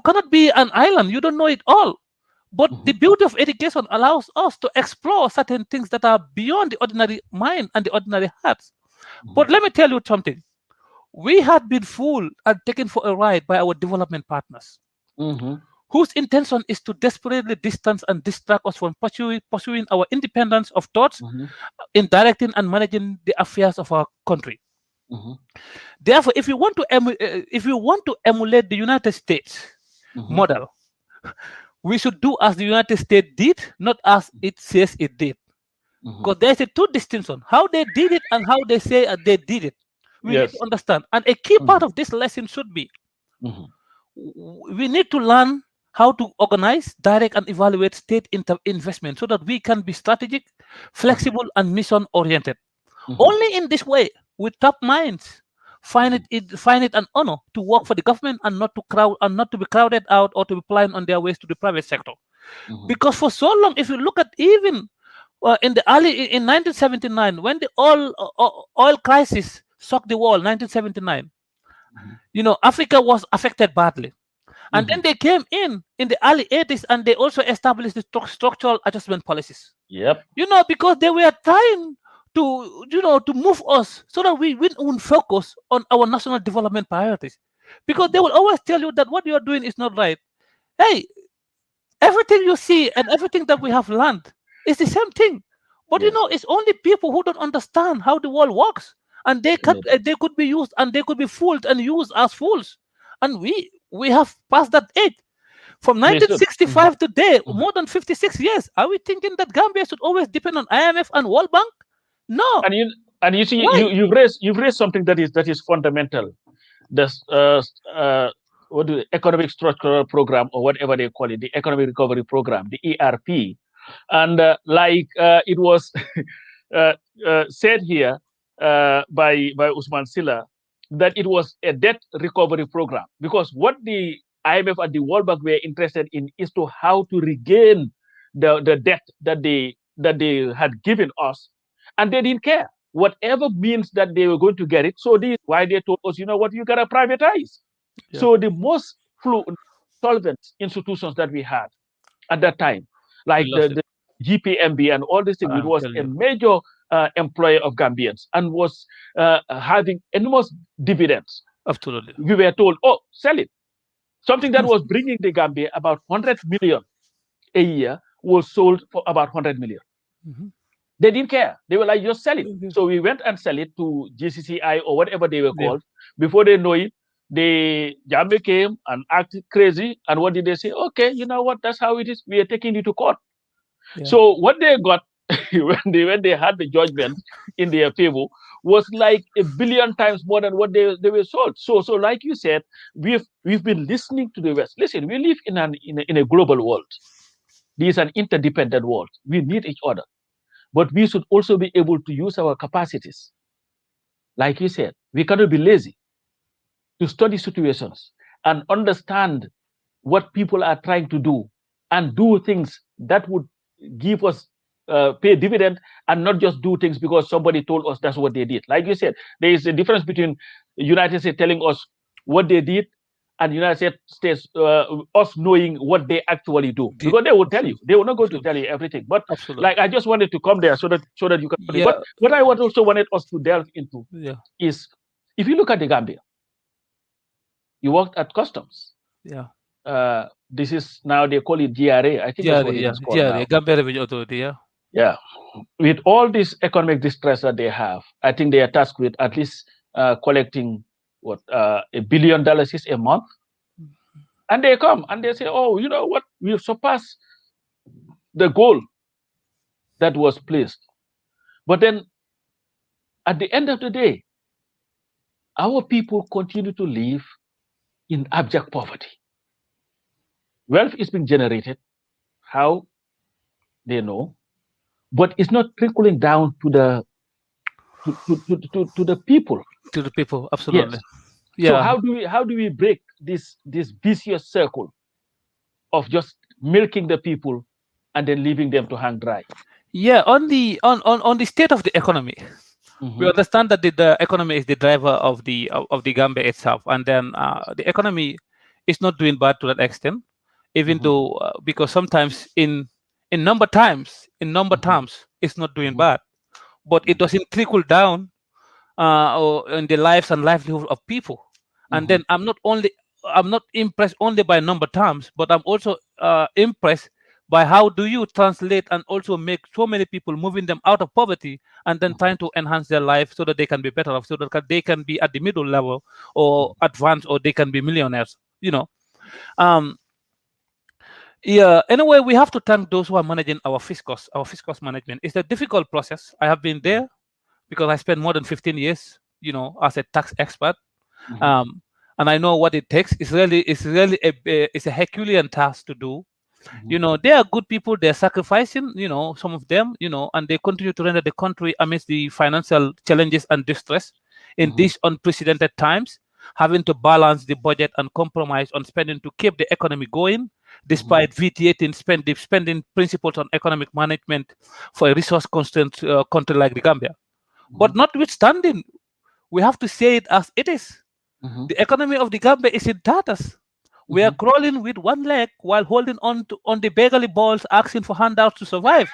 cannot be an island. You don't know it all. But the Mm-hmm, beauty of education allows us to explore certain things that are beyond the ordinary mind and the ordinary hearts. mm-hmm, But let me tell you something. We had been fooled and taken for a ride by our development partners, mm-hmm, whose intention is to desperately distance and distract us from pursuing our independence of thoughts mm-hmm, in directing and managing the affairs of our country. mm-hmm, Therefore, if you want to emulate the United States mm-hmm, model, we should do as the United States did, not as it says it did. mm-hmm. Because there's a two distinction: how they did it and how they say they did it. We need to Yes. understand. And a key Mm-hmm, part of this lesson should be mm-hmm, we need to learn how to organize, direct, and evaluate state investment so that we can be strategic, mm-hmm, flexible, and mission oriented. mm-hmm, Only in this way, with top minds, find it an honor to work for the government and not to be crowded out or to be plying on their ways to the private sector. mm-hmm, Because for so long, if you look at even in the early in 1979, when the oil crisis shocked the world, 1979, mm-hmm, Africa was affected badly. And mm-hmm. then they came in the early 80s and they also established the structural adjustment policies. Yep. Because they were trying to move us so that we wouldn't focus on our national development priorities. Because they will always tell you that what you are doing is not right. Hey, everything you see and everything that we have learned is the same thing. But Yes. it's only people who don't understand how the world works, and Definitely. they could be used and they could be fooled and used as fools. And we have passed that age. From We should. Mm-hmm, 1965 today, mm-hmm. more than 56 years. Are we thinking that Gambia should always depend on IMF and World Bank? No. And you see Why? you've raised something that is fundamental. This what do economic structural program or whatever they call it, the economic recovery program, the ERP, and it was said here by Usman Silla that it was a debt recovery program because what the IMF and the World Bank were interested in is to how to regain the debt that they had given us, and they didn't care whatever means that they were going to get it. So this is why they told us, you know what, you gotta privatize. Yeah. So the most flu solvent institutions that we had at that time, We like lost it. the GPMB and all these things. It I'm was telling a you. major employer of Gambians and was having enormous dividends. Absolutely. We were told, oh, sell it. Something that was bringing the Gambia about 100 million a year was sold for about 100 million. Mhm. They didn't care. They were like, just sell it. Okay. So we went and sell it to GCCI or whatever they were Yeah. called. Before they know it, the Gambia came and acted crazy. And what did they say? Okay, you know what? That's how it is. We are taking you to court. Yeah. So what they got when they had the judgment in their favor was like a billion times more than what they were sold. So like you said, we've been listening to the West. Listen, we live in a global world. This is an interdependent world. We need each other. But we should also be able to use our capacities. Like you said, we cannot be lazy to study situations and understand what people are trying to do and do things that would give us pay dividend and not just do things because somebody told us that's what they did. Like you said, there is a difference between United States telling us what they did and United States us knowing what they actually do, Did because they will tell you, absolutely. they will not going to Absolutely. tell you everything. But Absolutely. like, I just wanted to come there so that you can. But Yeah. what I also wanted us to delve into Yeah. is, if you look at the Gambia, you worked at customs. Yeah. This is now they call it GRA. I think that's what GRA. it Yeah. is called GRA. now. Gambia Revenue Authority. Yeah. Yeah. With all this economic distress that they have, I think they are tasked with at least collecting what $1 billion is a month. And they come and they say, oh, you know what? We've surpassed the goal that was placed. But then at the end of the day, our people continue to live in abject poverty. Wealth is being generated, how they know, but it's not trickling down to the people. To the people. Absolutely. Yes. So Yeah. how do we break this vicious circle of just milking the people and then leaving them to hang dry? Yeah. On the state of the economy, we Mm-hmm, understand that the economy is the driver of the Gambia itself, and then the economy is not doing bad to that extent, even mm-hmm, though because sometimes in number mm-hmm, terms it's not doing mm-hmm, bad, but it doesn't trickle down or in the lives and livelihood of people. And mm-hmm, then I'm not impressed only by number terms, but I'm also impressed by how do you translate and also make so many people, moving them out of poverty and then trying to enhance their life so that they can be better off, so that they can be at the middle level or advanced, or they can be millionaires. Um, yeah. Anyway, we have to thank those who are managing our fiscus. Our fiscus management. It's a difficult process. I have been there because I spent more than 15 years, as a tax expert. mm-hmm, Um, and I know what it takes. It's really it's a Herculean task to do. mm-hmm, They are good people. They're sacrificing, some of them, and they continue to render the country amidst the financial challenges and distress in mm-hmm, these unprecedented times, having to balance the budget and compromise on spending to keep the economy going, mm-hmm, despite vitiating spending principles on economic management for a resource constrained country like the Gambia. But notwithstanding, we have to say it as it is. mm-hmm, The economy of the Gambia is in tatters. We are mm-hmm. crawling with one leg while holding on the beggarly balls, asking for handouts to survive.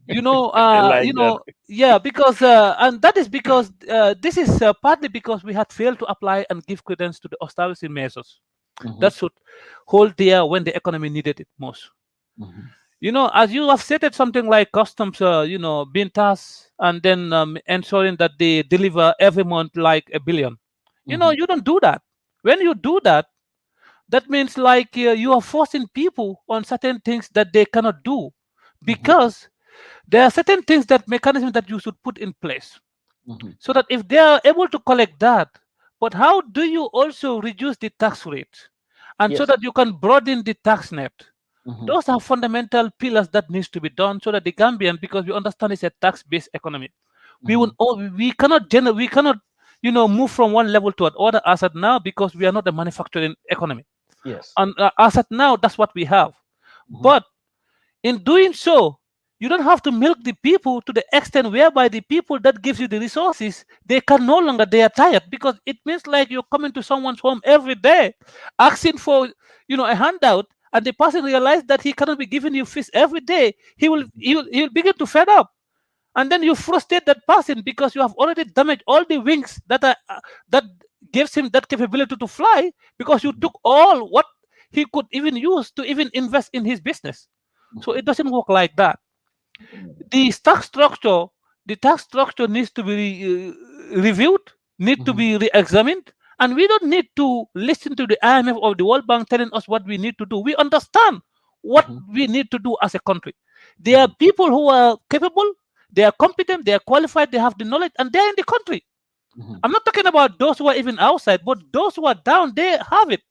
I like that. Yeah, because and that is because this is partly because we had failed to apply and give credence to the austerity measures Mm-hmm, that should hold there when the economy needed it most. mm-hmm, As you have stated, something like customs, being tasked and then ensuring that they deliver every month like a billion. mm-hmm. You don't do that. When you do that, that means like you are forcing people on certain things that they cannot do, Mhm, because there are certain things, that mechanisms that you should put in place, mhm. so that if they are able to collect that, but how do you also reduce the tax rate, and so Yes. that you can broaden the tax net? Mhm, Those are fundamental pillars that needs to be done, so that the Gambian, because we understand it's a tax-based economy, mhm. we cannot move from one level to another as at now, because we are not a manufacturing economy. Yes. And as at now, that's what we have. Mhm, But in doing so, You don't have to milk the people to the extent whereby the people that gives you the resources, they can no longer, they are tired, because it means like you're coming to someone's home every day asking for, a handout, and the person realizes that he cannot be giving you fish every day. He will begin to fed up, and then you frustrate that person because you have already damaged all the wings that gives him that capability to fly, because you took all what he could even use to even invest in his business. So it doesn't work like that. The tax structure, the tax structure needs to be reviewed, need to be re-examined, and we don't need to listen to the IMF or the World Bank telling us what we need to do. We understand what we need to do as a country. There are people who are capable, they are competent, they are qualified, they have the knowledge, and they're in the country. I'm not talking about those who are even outside, but those who are down, they have it.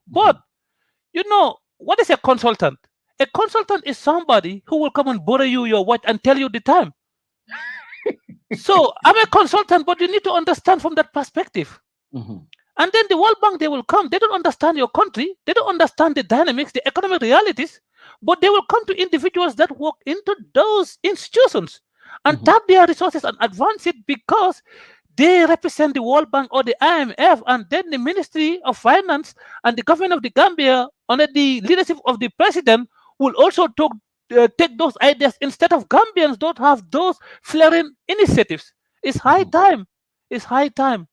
But what is a consultant? A consultant is somebody who will come and borrow you your watch and tell you the time. So I'm a consultant, but you need to understand from that perspective. And then the World Bank, they will come. They don't understand your country. They don't understand the dynamics, the economic realities, but they will come to individuals that work into those institutions and tap their resources and advance it, because they represent the World Bank or the IMF, and then the Ministry of Finance and the government of the Gambia, under the leadership of the president, will also take those ideas, instead of Gambians don't have those flaring initiatives. It's high time. It's high time.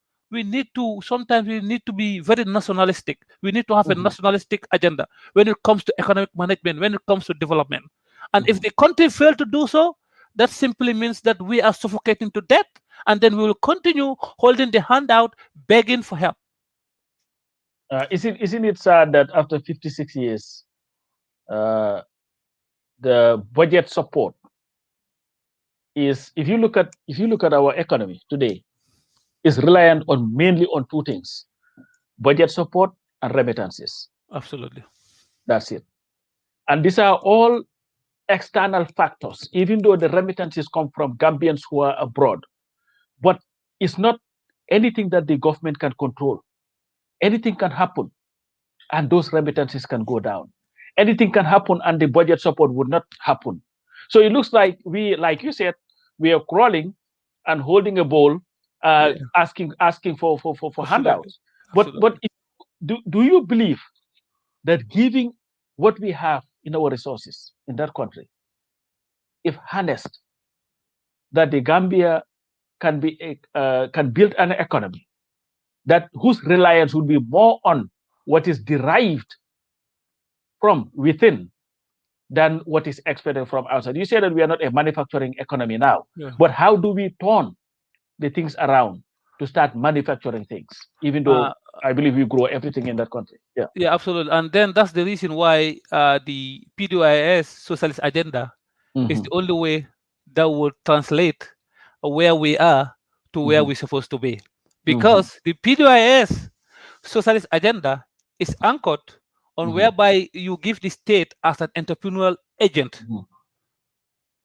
Sometimes we need to be very nationalistic. We need to have a nationalistic agenda when it comes to economic management, when it comes to development. And if the country fail to do so, that simply means that we are suffocating to death, and then we will continue holding the hand out, begging for help. Isn't it sad that after 56 years, the budget support is, if you look at our economy today, is reliant on mainly on two things: budget support and remittances. Absolutely. That's it. And these are all external factors, even though the remittances come from Gambians who are abroad. But it's not anything that the government can control. Anything can happen, and those remittances can go down. Anything can happen, and the budget support would not happen. So it looks like like you said, we are crawling and holding a bowl, asking for handouts. But do you believe that giving what we have in our resources in that country, if harnessed, that the Gambia can build an economy that whose reliance would be more on what is derived from within than what is expected from outside? You say that we are not a manufacturing economy now, but how do we turn the things around to start manufacturing things, even though I believe we grow everything in that country? Yeah, absolutely. And then that's the reason why the PDOIS socialist agenda is the only way that will translate where we are to where we're supposed to be. Because the PDOIS socialist agenda is anchored on whereby you give the state as an entrepreneurial agent.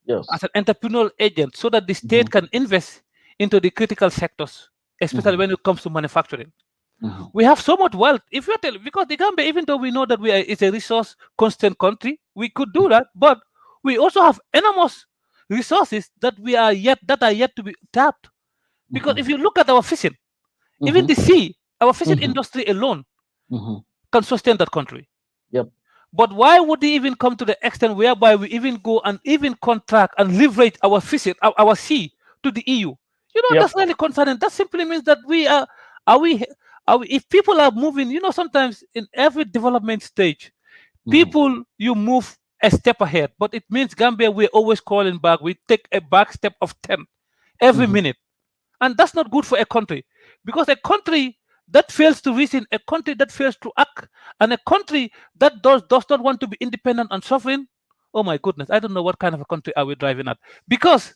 Yes. As an entrepreneurial agent, so that the state can invest into the critical sectors, especially when it comes to manufacturing. We have so much wealth. If you tell, because the Gambia, even though we know that it's a resource constant country, we could do that, but we also have enormous resources that are yet to be tapped. Because if you look at our fishing, even the sea, our fishing industry alone can sustain that country. Yep. But why would they even come to the extent whereby we even go and even contract and leverage our fishing, our sea, to the EU? That's really concerning. That simply means that if people are moving, sometimes in every development stage, people, you move a step ahead, but it means Gambia, we're always calling back. We take a back step of 10 every minute. And that's not good for a country, because a country that fails to reason, a country that fails to act, and a country that does not want to be independent and sovereign, oh my goodness, I don't know what kind of a country are we driving at. Because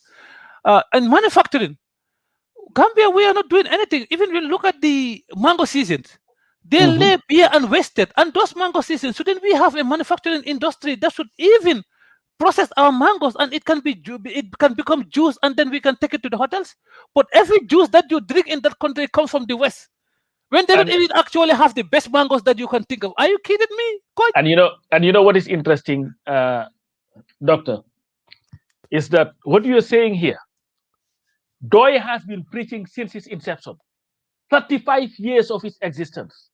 in manufacturing, Gambia, we are not doing anything. Even when you look at the mango seasons, they lay bare and wasted. And those mango seasons, shouldn't we have a manufacturing industry that should even process our mangoes, and it can become juice, and then we can take it to the hotels? But every juice that you drink in that country comes from the West, when they don't even actually have the best mangoes that you can think of. Are you kidding me? And you know what is interesting, Doctor? is that what you're saying here, DOI has been preaching since its inception, 35 years of its existence.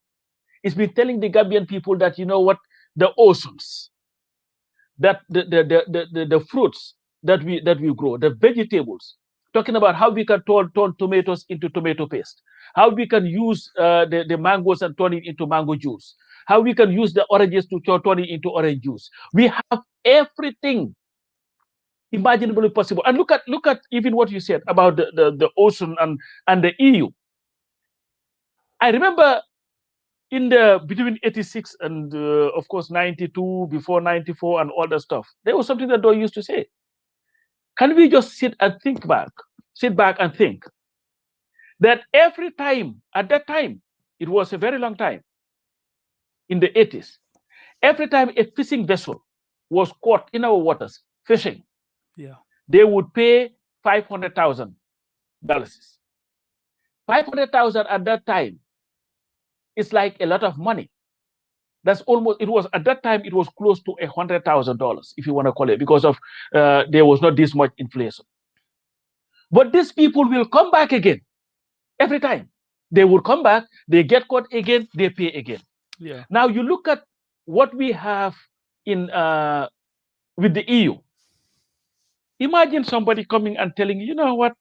It's been telling the Gambian people that, you know what, the oceans, that the fruits that we grow, the vegetables, talking about how we can turn tomatoes into tomato paste, how we can use the mangoes and turn it into mango juice, how we can use the oranges to turn it into orange juice. We have everything imaginably possible. And look at even what you said about the ocean and the EU. I remember in the between 86 and of course 92, before 94 and all that stuff, there was something that Doy used to say. Can we just sit back and think that every time, at that time, it was a very long time, in the 80s, every time a fishing vessel was caught in our waters fishing, Yeah. they would pay $500,000. 500,000 at that time is like a lot of money. That's almost, it was at that time, it was close to $100,000, if you want to call it, because of there was not this much inflation. But these people will come back again every time. They will come back, they get caught again, they pay again. Yeah. Now you look at what we have in with the EU. Imagine somebody coming and telling you, you know what,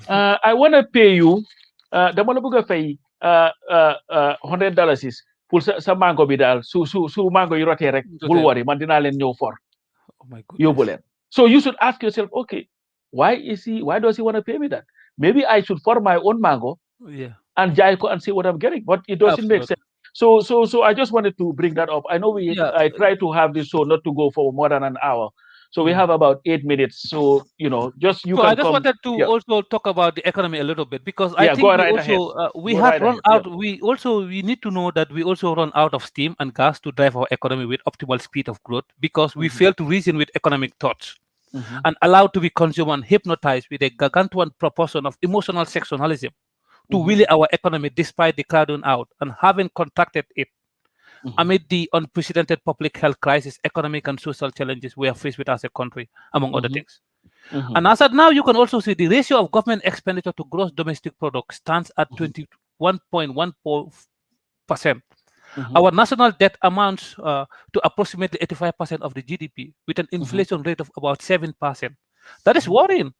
I want to pay you dama la bëgg a fay $100 is pour sa mango bi daal su mango yi rotee rek bul worry man dinaa leen ñëw for Oh my yóbbu goodness. leen. So you should ask yourself, okay, why does he want to pay me that? Maybe I should for my own mango Yeah. and jaay ko and see what I'm getting, but it doesn't make sense. Absolutely. So I just wanted to bring that up. I know Yeah. I try to have this show not to go for more than an hour. So we Yeah. have about 8 minutes. So, you know, just you So can I just come. wanted to Yeah. also talk about the economy a little bit, because I Yeah, think go we right ahead. also we Go have right run ahead. out. We need to know that we also run out of steam and gas to drive our economy with optimal speed of growth, because we fail to reason with economic thoughts and allow to be consumed and hypnotized with a gargantuan proportion of emotional sectionalism to will our economy despite the crowding out and having contracted it amid the unprecedented public health crisis, economic and social challenges we are faced with as a country, among other things. And as of now, you can also see the ratio of government expenditure to gross domestic product stands at 21.14%. Our national debt amounts to approximately 85% of the GDP, with an inflation rate of about 7%. That is worrying.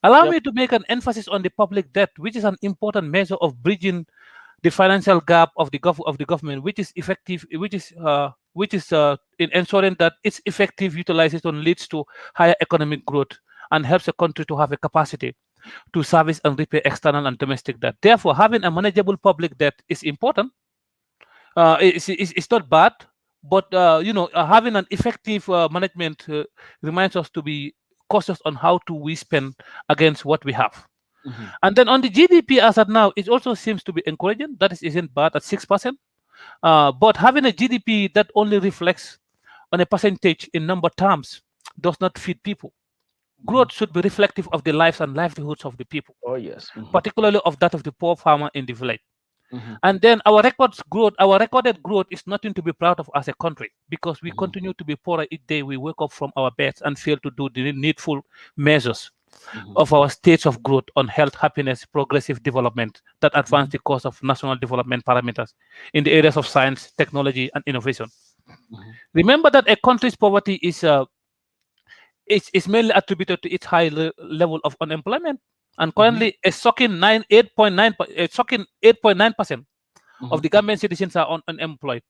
Allow me to make an emphasis on the public debt, which is an important measure of bridging the financial gap of the government, which is effective, which is in ensuring that its effective utilization leads to higher economic growth and helps a country to have a capacity to service and repay external and domestic debt. Therefore, having a manageable public debt is important. It's not bad, but having an effective management reminds us to be cautious on how to we spend against what we have. And then on the GDP as of now, it also seems to be encouraging. That isn't bad at 6%. But having a GDP that only reflects on a percentage in number terms does not feed people. Growth should be reflective of the lives and livelihoods of the people. Oh yes. Particularly of that of the poor farmer in the village. And then our recorded growth is nothing to be proud of as a country, because we continue to be poorer each day we wake up from our beds and fail to do the needful measures of our states of growth on health, happiness, progressive development that advance the cause of national development parameters in the areas of science, technology, and innovation. Remember that a country's poverty is mainly attributed to its high level of unemployment, and currently a shocking 8.9% of the Gambian citizens are unemployed,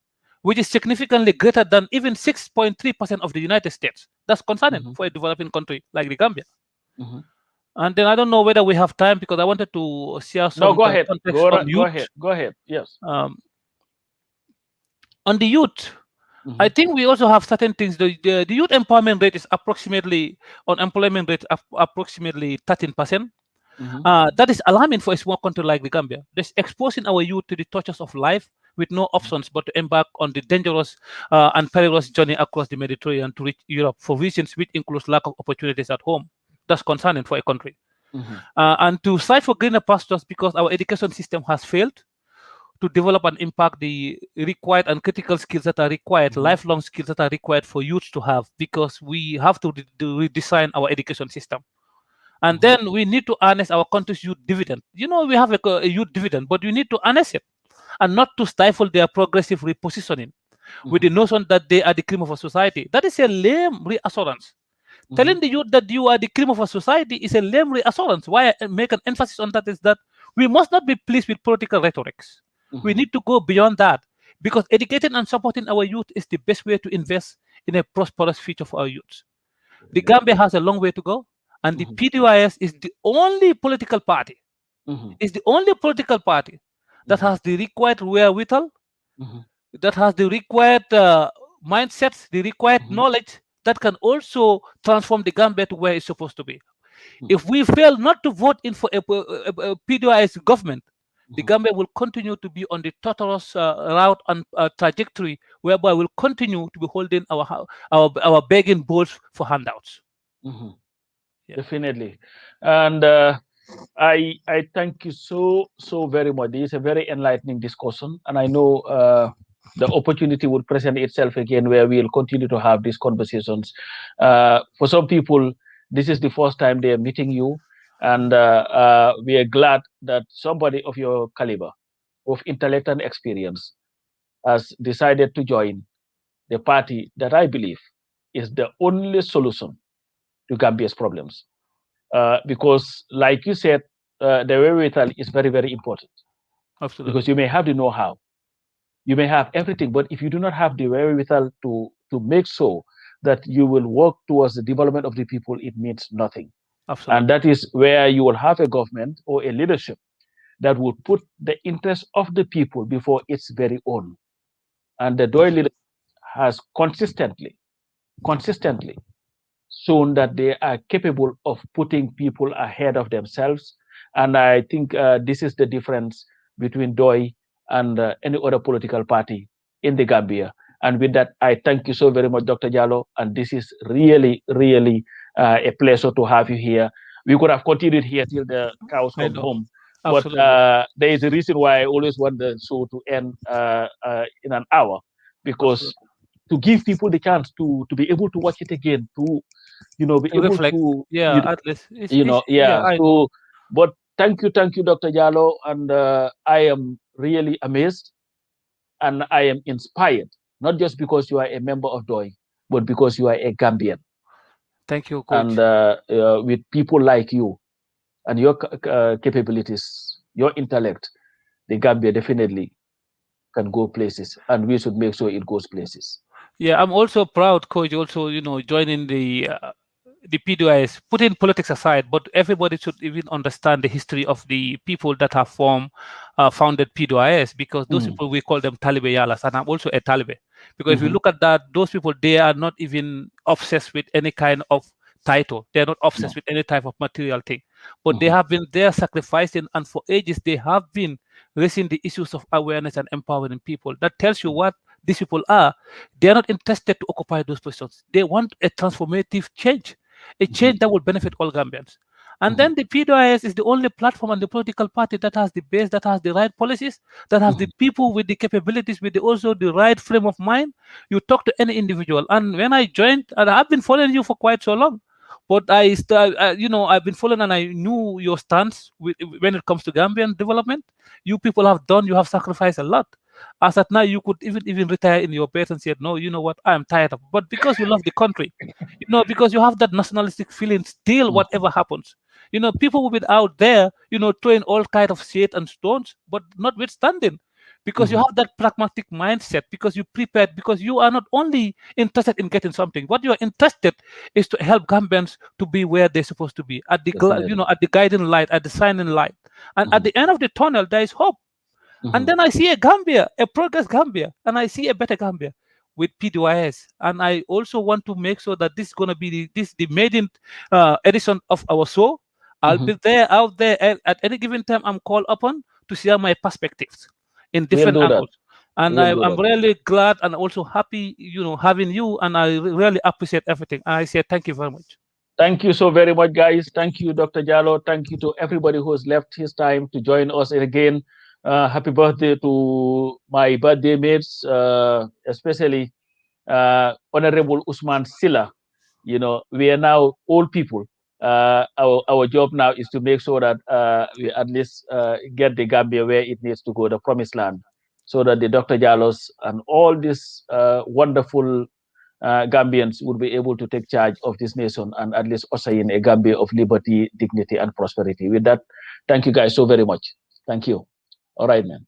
which is significantly greater than even 6.3% of the United States. That's concerning for a developing country like the Gambia. And then I don't know whether we have time, because I wanted to share some context on youth. Go ahead. Yes. On the youth, I think we also have certain things. The youth empowerment rate is approximately, unemployment rate approximately 13%. That is alarming for a small country like the Gambia. This exposing our youth to the tortures of life with no options but to embark on the dangerous and perilous journey across the Mediterranean to reach Europe for reasons which includes lack of opportunities at home. That's concerning for a country. And to strive for greener pastures because our education system has failed to develop and impact the required and critical skills that are required, lifelong skills that are required for youth to have, because we have to redesign our education system. And then we need to harness our country's youth dividend. We have a youth dividend, but you need to harness it and not to stifle their progressive repositioning with the notion that they are the cream of a society. That is a lame reassurance. Telling the youth that you are the cream of a society is a lame reassurance. Why I make an emphasis on that is that we must not be pleased with political rhetorics. We need to go beyond that, because educating and supporting our youth is the best way to invest in a prosperous future for our youth. The Gambia has a long way to go, and the PDOIS is the only political party. Is the only political party that has the required wherewithal, that has the required mindsets, the required knowledge that can also transform the Gambia to where it's supposed to be. If we fail not to vote in for a PDOIS government, the Gambia will continue to be on the tortuous route and trajectory whereby we'll continue to be holding our begging bowls for handouts. Definitely. And I thank you so very much. This is a very enlightening discussion, and I know the opportunity will present itself again where we'll continue to have these conversations. For some people, this is the first time they are meeting you, and we are glad that somebody of your caliber, of intellect and experience, has decided to join the party that I believe is the only solution to Gambia's problems. Because, like you said, the wherewithal is very, very important. Absolutely. Because you may have the know-how, you may have everything, but if you do not have the wherewithal to make sure that you will work towards the development of the people, it means nothing. Absolutely. And that is where you will have a government or a leadership that will put the interest of the people before its very own. And the Doi leadership has consistently shown that they are capable of putting people ahead of themselves. And I think this is the difference between DOI and any other political party in the Gambia. And with that, I thank you so very much, Dr. Jallo. And this is really, really a pleasure to have you here. We could have continued here till the cows come home. Absolutely. But there is a reason why I always want the show to end in an hour, because to give people the chance to be able to watch it again, to be able reflect. to At least so. But thank you, Dr. Jallo, and I am really amazed and I am inspired, not just because you are a member of DOI, but because you are a Gambian. Thank you, Coach. And with people like you and your capabilities, your intellect, the Gambia definitely can go places, and we should make sure it goes places. Yeah, I'm also proud, Coach, also, joining the PDOIS, putting politics aside, but everybody should even understand the history of the people that have founded PDOIS, because those people, we call them Talibe Yalas, and I'm also a Talibe. Because if you look at that, those people, they are not even obsessed with any kind of title. They're not obsessed with any type of material thing. But they have been there sacrificing, and for ages, they have been raising the issues of awareness and empowering people. That tells you what these people are. They are not interested to occupy those positions. They want a transformative change, a change that will benefit all Gambians. And then the PDOIS is the only platform and the political party that has the base, that has the right policies, that has the people with the capabilities, with also the right frame of mind. You talk to any individual. And when I joined, and I've been following you for quite so long, but I've been following, and I knew your stance when it comes to Gambian development. You people you have sacrificed a lot. As at now, you could even retire in your bed and say, no, you know what, I am tired of. But because you love the country, because you have that nationalistic feeling still, whatever happens, people will be out there, throwing all kind of shade and stones, but notwithstanding, because you have that pragmatic mindset, because you prepared, because you are not only interested in getting something. What you are interested is to help Gambians to be where they're supposed to be, at the at the guiding light, at the shining light, and at the end of the tunnel there is hope. And then I see a Gambia, a progress Gambia, and I see a better Gambia with PDOIS. And I also want to make sure that this is going to be the maiden edition of our show. I'll be there, out there, at any given time I'm called upon to share my perspectives in different angles. And I'm really glad and also happy, having you. And I really appreciate everything. And I say thank you very much. Thank you so very much, guys. Thank you, Dr. Jallo. Thank you to everybody who has left his time to join us again. Happy birthday to my birthday mates, especially Honorable Usman Silla. We are now old people. Our job now is to make sure that we at least get the Gambia where it needs to go, the promised land, so that the Dr. Jalos and all these wonderful Gambians would be able to take charge of this nation and at least usher in a Gambia of liberty, dignity, and prosperity. With that, thank you guys so very much. Thank you. All right, man.